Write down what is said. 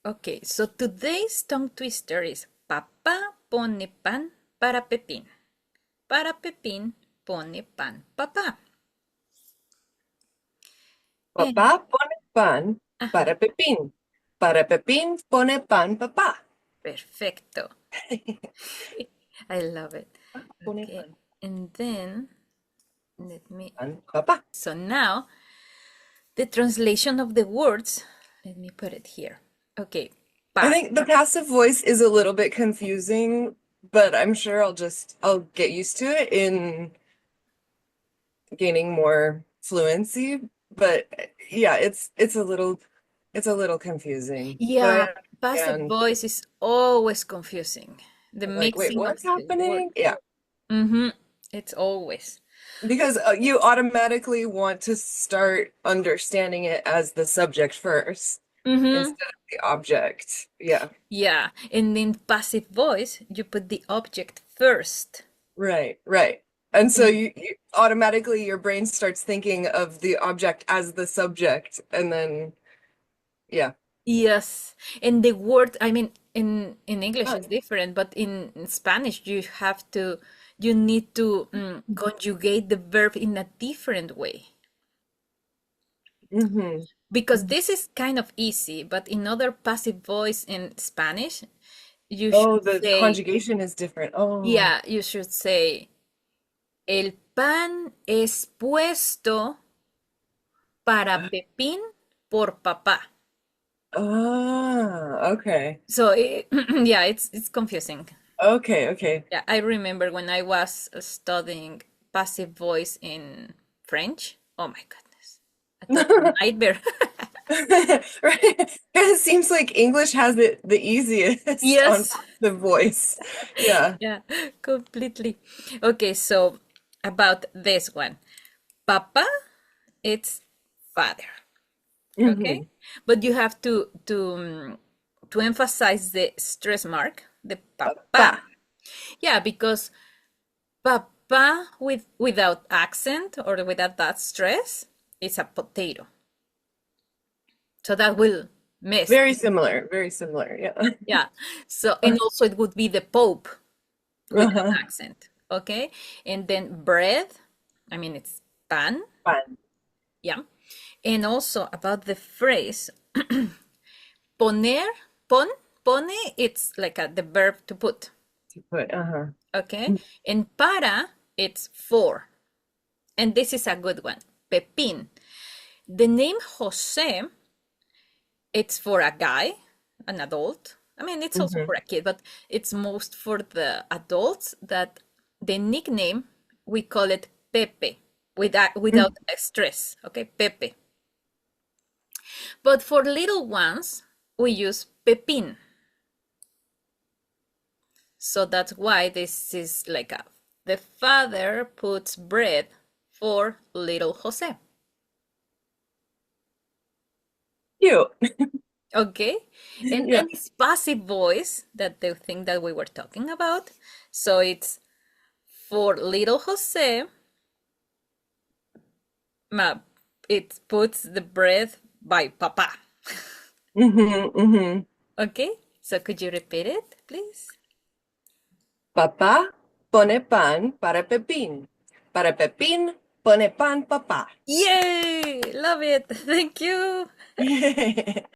Okay, so today's tongue twister is papá pone pan para Pepín. Para Pepín pone pan papá. Papá And, pone pan ajá, para Pepín. Para Pepín pone pan papá. perfecto. I love it. Pone Okay, pan, and then let me. pan papá. So now the translation of the words, let me put it here. Okay, I pa. think the passive voice is a little bit confusing, but I'm sure I'll get used to it in gaining more fluency. But yeah, it's a little confusing. But Yeah, I passive understand. voice is always confusing. The Like, wait, mixing of what's the word. happening? Yeah. Mm-hmm. It's always. Because you automatically want to start understanding it as the subject first Mm-hmm. instead of the object. Yeah, Yeah, and in passive voice, you put the object first. right, right. And so And you automatically your brain starts thinking of the object as the subject, and then yeah. yes, and the word, I mean, in English Oh, it's different, but in Spanish you need to conjugate the verb in a different way. hmm. Because this is kind of easy, but in other passive voice in Spanish, you Oh, should the say, conjugation is different. Oh, yeah, you should say, el pan es puesto para Pepín por papá. okay. So yeah, it's confusing. Okay, okay. Yeah, I remember when I was studying passive voice in French. Oh my goodness, a total nightmare. Right. It seems like English has it the easiest on Yes, the voice. Yeah. yeah, completely. Okay, so about this one, Papa, it's father. Okay, Hmm. but you have to emphasize the stress mark, the Pa. papa. Yeah, because papa without accent or without that stress is a potato. So that will miss. Very similar. Very similar. Yeah. Yeah. So and also it would be the Pope without Uh-huh. accent. Okay. And then bread, I mean it's pan. Fun Yeah. And also about the phrase poner, pon, pone, it's like the verb to put. to put. Uh-huh. Okay. And para, it's for. And this is a good one. Pepin. The name Jose, it's for a guy, an adult. I mean, it's also Hmm. for a kid, but it's most for the adults that the nickname, we call it Pepe without a stress. Okay, Pepe. But for little ones, we use Pepin. So that's why this is like the father puts bread for little Jose. Cute. Okay, and Yeah. then it's passive voice, that the thing that we were talking about. So it's for little Jose, ma, it puts the bread by Papa. Hmm. Hmm. Okay, so could you repeat it, please? Papá pone pan para Pepín. Para Pepín pone pan papá. Yay! Love it. Thank you.